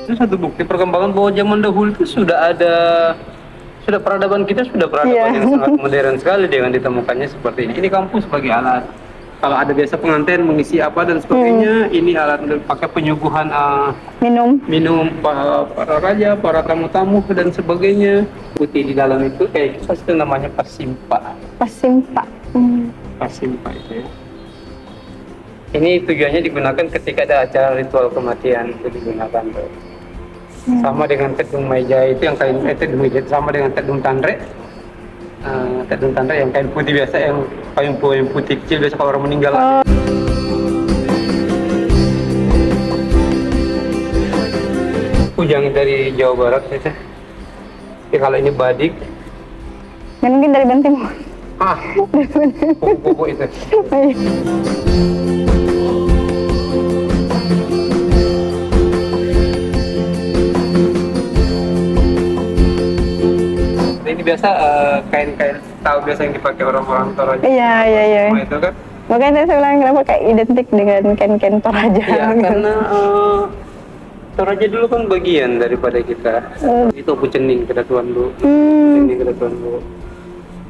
Itu satu bukti perkembangan bahwa zaman dahulu itu sudah peradaban kita sudah peradaban yang sangat modern sekali dengan ditemukannya seperti ini. Ini kampus sebagai alat. Kalau ada biasa pengantin mengisi apa dan sebagainya, ini alat untuk pakai penyuguhan minum para raja, para tamu-tamu dan sebagainya. Putih di dalam itu kayak itu namanya pasimpa. Pasimpa. Pasimpa itu ya. Ini tujuannya digunakan ketika ada acara ritual kematian, itu digunakan tuh. Sama dengan tedung meja itu yang kain tedung meja sama dengan tedung tandre. Tedung tandre yang kain putih biasa, yang payung putih kecil biasa kalau orang meninggal. Ujang dari Jawa Barat itu. Ya, kalau ini badik. Dan mungkin dari Bantimur. Kupu-kupu itu. Ini biasa kain-kain tahu biasa yang dipakai orang-orang Toraja. Iya. Semua itu kan. Makanya saya bilang kenapa kayak identik dengan kain-kain Toraja. Iya, karena Toraja dulu kan bagian daripada kita. Itu Pucening Kedatuan dulu. Ini Kedatuan dulu.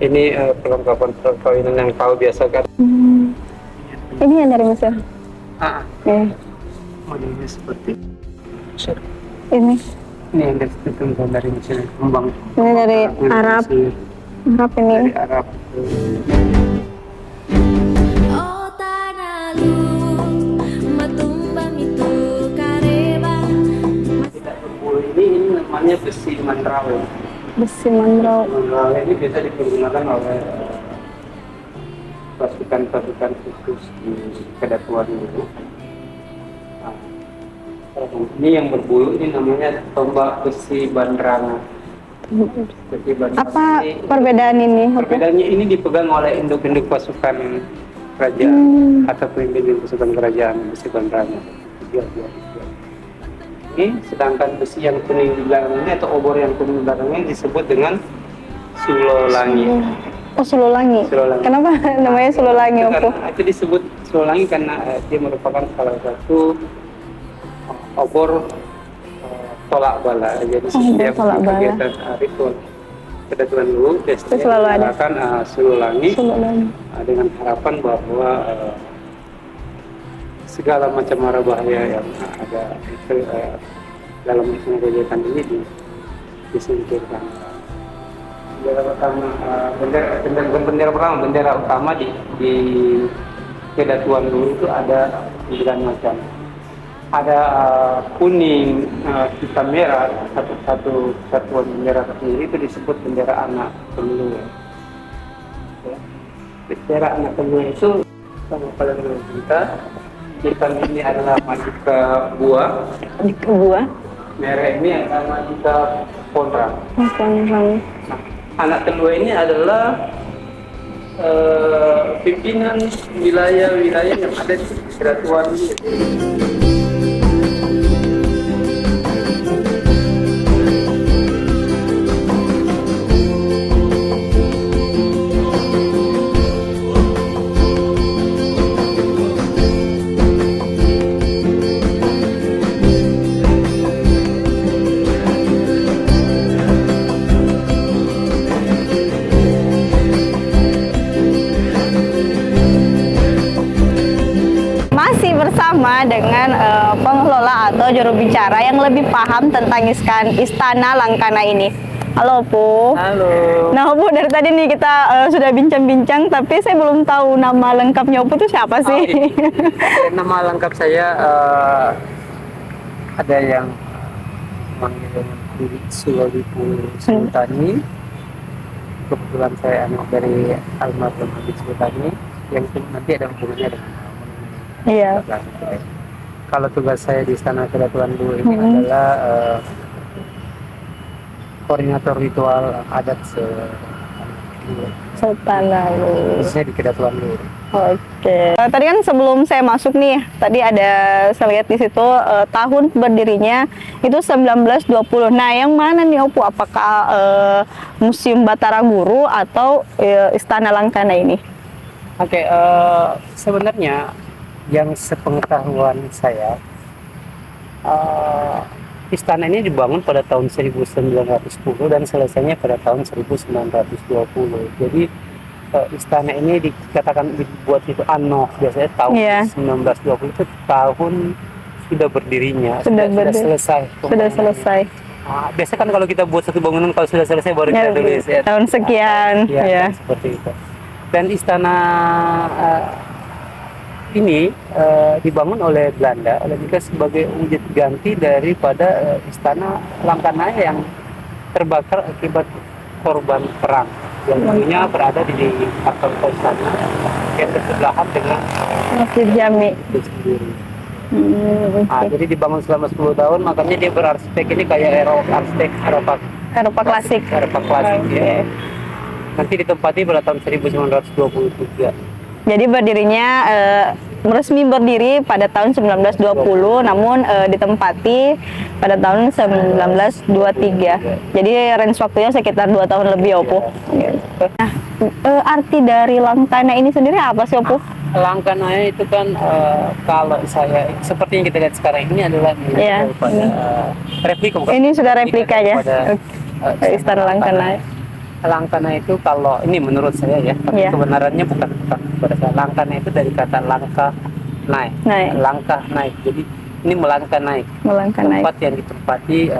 Ini perlengkapan perkawinan yang tahu biasa kan. Ini yang dari Mesir. Modelnya seperti Ini yang dari Mesir, kembang. Ini dari Arab. Arab ini. Dari Arab. Tidak berbulu ini namanya besi mandrawe. Besi mandrawe. Mandrawe ini biasa digunakan oleh pasukan khusus di Kedatuan itu. Ini yang berbulu ini namanya tombak besi bandrana. Apa perbedaan ini? Perbedaannya ini dipegang oleh induk-induk pasukan kerajaan atau pemimpin pasukan kerajaan besi bandrana. Ini sedangkan besi yang kuning di belakangnya atau obor yang kuning di belakangnya disebut dengan sulolangi. Oh, Sulolangi. Kenapa namanya Sulolangi? Itu disebut Sulolangi karena dia merupakan salah satu obor tolak bala. Jadi setiap kegiatan ritual Kedatuan dulu selalu ada Sulolangi dengan harapan bahwa segala macam mara bahaya yang ada dalam kegiatan ini disingkirkan. Bendera utama di Kedatuan dulu itu ada 9 macam. Ada kuning, hitam, merah, satu satuan bendera tersendiri itu disebut bendera anak pemilu. Ya. Bendera anak pemilu itu sama pada kita. Hitam ini adalah Majika Buah. Majika Buah. Merah ini adalah Majika Pondrang. Pondrang. Nah, anak kedua ini adalah pimpinan wilayah-wilayah yang ada di Kedatuan ini. Bersama dengan pengelola atau juru bicara yang lebih paham tentang Istana Langkana ini. Halo Pu. Halo. Nah Pu, dari tadi nih kita sudah bincang-bincang, tapi saya belum tahu nama lengkapnya Pu itu siapa sih? Nama lengkap saya ada yang manggil Sulolipu Sultani. Kebetulan saya anak dari almarhum Habib Sultani yang nanti ada hubungannya dengan. Iya. Kalau tugas saya di Istana Kedatuan dulu ini adalah koordinator ritual adat Sultan Lalu. khususnya di Kedatuan dulu. Oke. Tadi kan sebelum saya masuk nih, tadi ada saya lihat di situ tahun berdirinya itu 1920. Nah, yang mana nih Opu? Apakah Museum Batara Guru atau Istana Langkana ini? Oke, sebenarnya yang sepengetahuan saya, istana ini dibangun pada tahun 1910 dan selesainya pada tahun 1920. Jadi istana ini dikatakan dibuat itu anno, biasanya tahun 1920 itu tahun sudah berdirinya, sudah selesai. Sudah selesai. Biasanya kan kalau kita buat satu bangunan kalau sudah selesai baru kita tulis ya. Tahun sekian, ya. Seperti itu. Dan istana ini dibangun oleh Belanda, oleh mereka sebagai wujud ganti daripada istana Langkanaya yang terbakar akibat korban perang yang dulunya berada di kantor istana yang bersebelahan dengan Masjid Jami itu sendiri. Jadi dibangun selama 10 tahun, makanya dia berarsitek ini kayak Eropa klasik ya. Nanti ditempati pada tahun 1923. Jadi berdirinya resmi berdiri pada tahun 1920, namun ditempati pada tahun 1923. Jadi range waktunya sekitar 2 tahun lebih, Opo. Nah, arti dari Langkana ini sendiri apa sih, Opo? Langkana itu kan kalau saya seperti yang kita lihat sekarang ini adalah daripada replika. Ini sudah replika ya. Istana Langkana. Langkana itu kalau ini menurut saya ya, tapi kebenarannya bukan pada saya. Langkana itu dari kata langkah naik. Langkah naik. Jadi ini melangkah naik. Tempat yang ditempati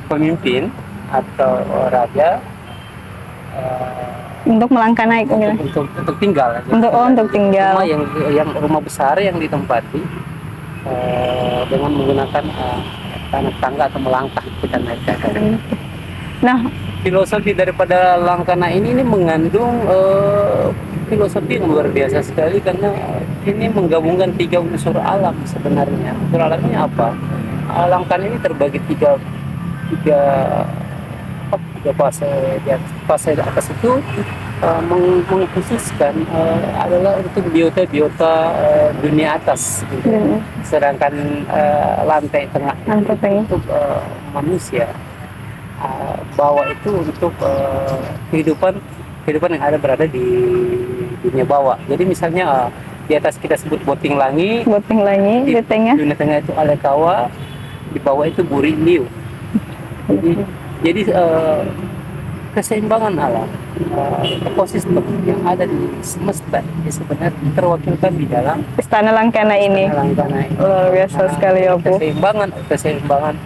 pemimpin atau raja untuk melangkah naik untuk tinggal. Untuk tinggal. Yang rumah besar yang ditempati dengan menggunakan tangga atau melangkah kita naik. Nah, filosofi daripada Langkana ini mengandung filosofi yang luar biasa sekali, karena ini menggabungkan 3 unsur alam sebenarnya. Unsur alamnya apa? Langkana ini terbagi tiga fase. Fase atas itu mengkhususkan adalah untuk biota dunia atas, gitu. Sedangkan lantai tengah untuk manusia. Bawah itu untuk kehidupan yang berada di dunia bawah. Jadi misalnya di atas kita sebut boting langi, di dunia tengah itu alekawa, di bawah itu buri liu. Jadi keseimbangan alam, ekosistem yang ada di semesta ini sebenarnya terwakilkan di dalam Istana Langkana ini. Luar biasa sekali, Opo. Keseimbangan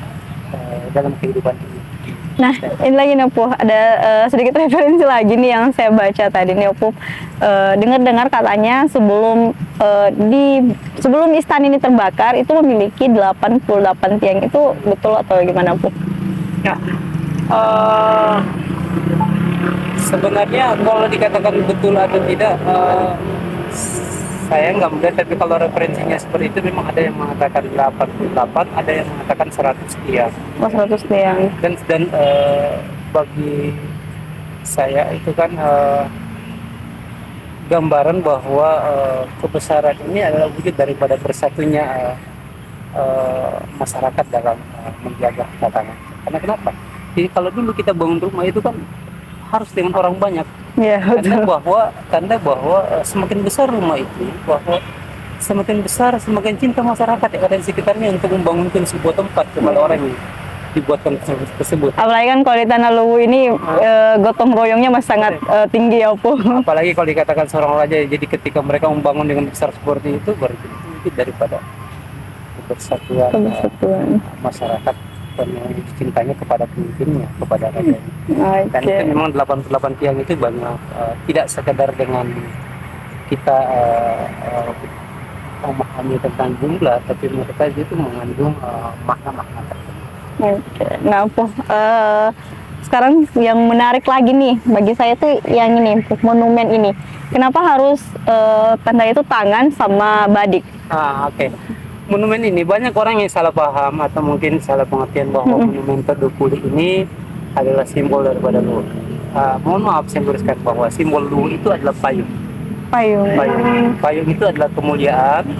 dalam kehidupan ini. Nah, ini lagi nih, Opo, ada sedikit referensi lagi nih yang saya baca tadi nih, Opo. Dengar-dengar katanya sebelum istana ini terbakar itu memiliki 88 tiang. Itu betul atau gimana, Opo? Ya, sebenarnya kalau dikatakan betul atau tidak, saya nggak melihat, tapi kalau referensinya seperti itu memang ada yang mengatakan 88, ada yang mengatakan 100 tiang. 100 tiang. Dan bagi saya itu kan gambaran bahwa kebesaran ini adalah wujud daripada bersatunya masyarakat dalam menjaga tatanan. Karena kenapa? Jadi kalau dulu kita bangun rumah itu kan harus dengan orang banyak. Ya, Tanda bahwa semakin besar rumah itu, bahwa semakin besar, semakin cinta masyarakat yang ada di sekitarnya untuk membangunkan sebuah tempat kepada orang yang dibuatkan tersebut. Apalagi kan kalau di Tanah Luwu ini gotong royongnya masih sangat tinggi, ya, Opo. Apalagi kalau dikatakan seorang raja, jadi ketika mereka membangun dengan besar seperti itu, berarti itu daripada kebersatuan masyarakat dan cintanya kepada pemimpinnya, kepada raja. Dan itu memang 88 tiang itu banyak, tidak sekedar dengan kita memahami tentang jumlah, tapi mereka itu mengandung makna-makna tertentu. Nah, Opo, sekarang yang menarik lagi nih bagi saya tuh yang ini, monumen ini. Kenapa harus tanda itu tangan sama badik? Oke. Monumen ini banyak orang yang salah paham atau mungkin salah pengertian bahwa monumen Todokuli ini adalah simbol daripada Luwu. Mohon maaf saya luruskan bahwa simbol Luwu itu adalah payung. Payung itu adalah kemuliaan.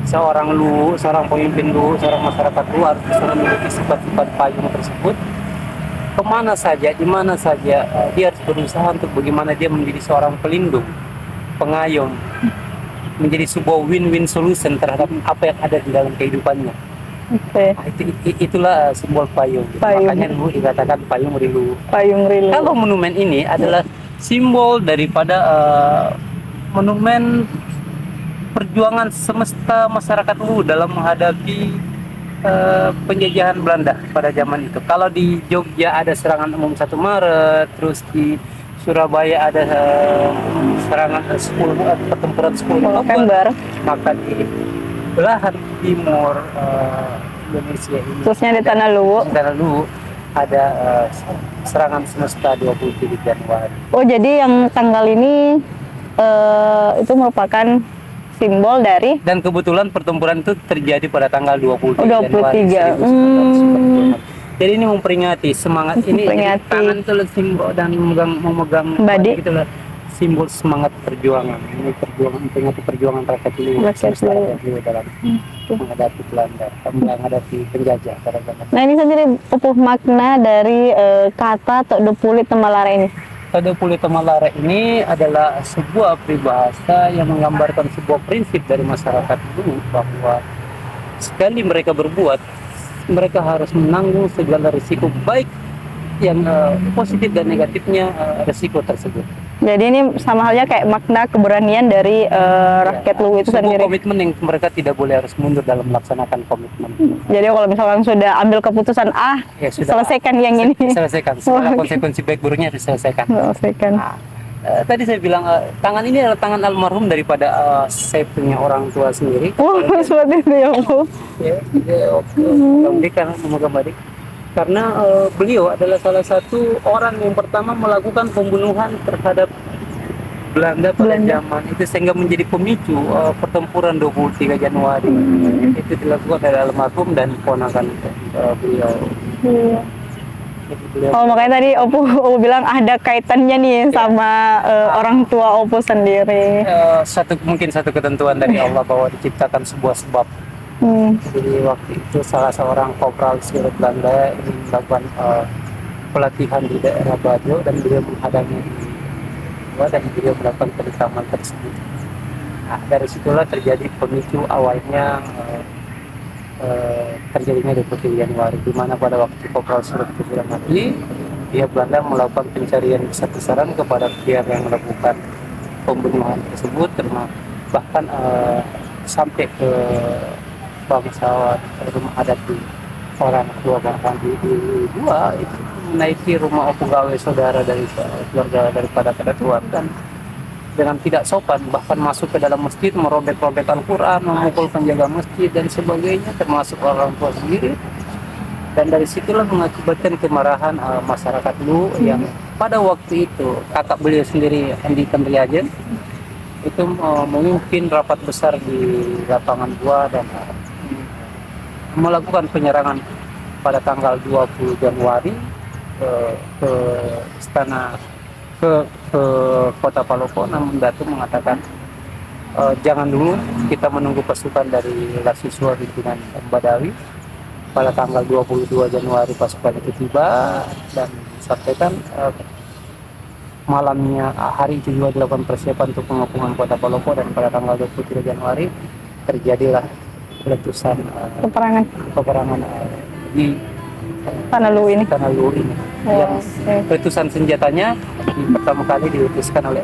Seorang Luwu, seorang pemimpin Luwu, seorang masyarakat Luwu harus bisa memiliki sifat-sifat payung tersebut. Kemana saja, di mana saja, dia harus berusaha untuk bagaimana dia menjadi seorang pelindung, pengayom menjadi sebuah win-win solution terhadap apa yang ada di dalam kehidupannya. Oke. Nah, itulah simbol payung. Payung. Makanya dulu dikatakan payung rilu. Payung rilu. Kalau monumen ini adalah simbol daripada monumen perjuangan semesta masyarakat Luwu dalam menghadapi penjajahan Belanda pada zaman itu. Kalau di Jogja ada serangan umum 1 Maret, terus di Surabaya ada serangan pertempuran 10 November, maka di belahan timur Indonesia ini, khususnya di Tanah Luwu, ada serangan semesta 27 Januari. Oh, jadi yang tanggal ini itu merupakan simbol dari, Dan kebetulan pertempuran itu terjadi pada tanggal 23 Januari 1945. Jadi ini memperingati semangat ini. Memperingati. Tangan itu simbol dan memegang Badik. itulah simbol semangat perjuangan. Ini perjuangan, memperingati perjuangan rakyat Luwu dalam menghadapi Belanda, menghadapi penjajah pada zaman. Nah ini sendiri Opuh makna dari kata Tok Dopuli Temalara ini. Dopuli Temalara ini adalah sebuah peribahasa yang menggambarkan sebuah prinsip dari masyarakat dulu, bahwa sekali mereka berbuat, mereka harus menanggung segala risiko, baik yang positif dan negatifnya risiko tersebut. Jadi ini sama halnya kayak makna keberanian dari rakyat Luwu itu Sebuah sendiri. komitmen yang mereka tidak boleh harus mundur dalam melaksanakan komitmen. Jadi kalau misalkan sudah ambil keputusan Ya, sudah. selesaikan yang ini. Selesaikan, segala konsekuensi baik buruknya diselesaikan. Selesaikan. Nah, tadi saya bilang tangan ini adalah tangan almarhum daripada saya punya orang tua sendiri. Oh, seperti itu ya Bu. Semoga baik. Karena beliau adalah salah satu orang yang pertama melakukan pembunuhan terhadap Belanda pada zaman itu, sehingga menjadi pemicu pertempuran 23 Januari. Itu dilakukan oleh almarhum dan ponakan beliau. Iya. Jadi beliau Oh, makanya tadi Opu bilang ada kaitannya nih sama orang tua Opu sendiri. mungkin satu ketentuan dari Allah bahwa diciptakan sebuah sebab. Jadi waktu itu salah seorang kopral sipil Belanda ingin melakukan pelatihan di daerah Bajo, dan beliau menghadangnya dan beliau melakukan penikaman tersebut. Nah, dari situlah terjadi pemicu awalnya terjadinya 23 Januari, di mana pada waktu kopral sipil sudah mati, pihak Belanda melakukan pencarian besar-besaran kepada pihak yang melakukan pembunuhan tersebut, bahkan sampai ke bangsawan rumah adat di orang tua, bahkan di dua itu menaiki rumah pegawai saudara dari keluarga daripada kedatuan, dan dengan tidak sopan bahkan masuk ke dalam masjid, merobek-robek Al-Quran, memukul penjaga masjid dan sebagainya, termasuk orang tua sendiri. Dan dari situlah mengakibatkan kemarahan masyarakat Luwu yang pada waktu itu kakak beliau sendiri, Andi Kendriajen, itu memimpin rapat besar di lapangan Gua dan melakukan penyerangan pada tanggal 20 Januari ke istana, ke kota Palopo. Namun Datu mengatakan jangan dulu, kita menunggu pasukan dari Lasiswa pimpinan Badawi. Pada tanggal 22 Januari pasukan itu tiba, dan disampaikan malamnya hari itu juga dilakukan persiapan untuk pengepungan kota Palopo, dan pada tanggal 23 Januari terjadilah letusan peperangan di Tanah Luwu ini. Yang letusan senjatanya pertama kali diletuskan oleh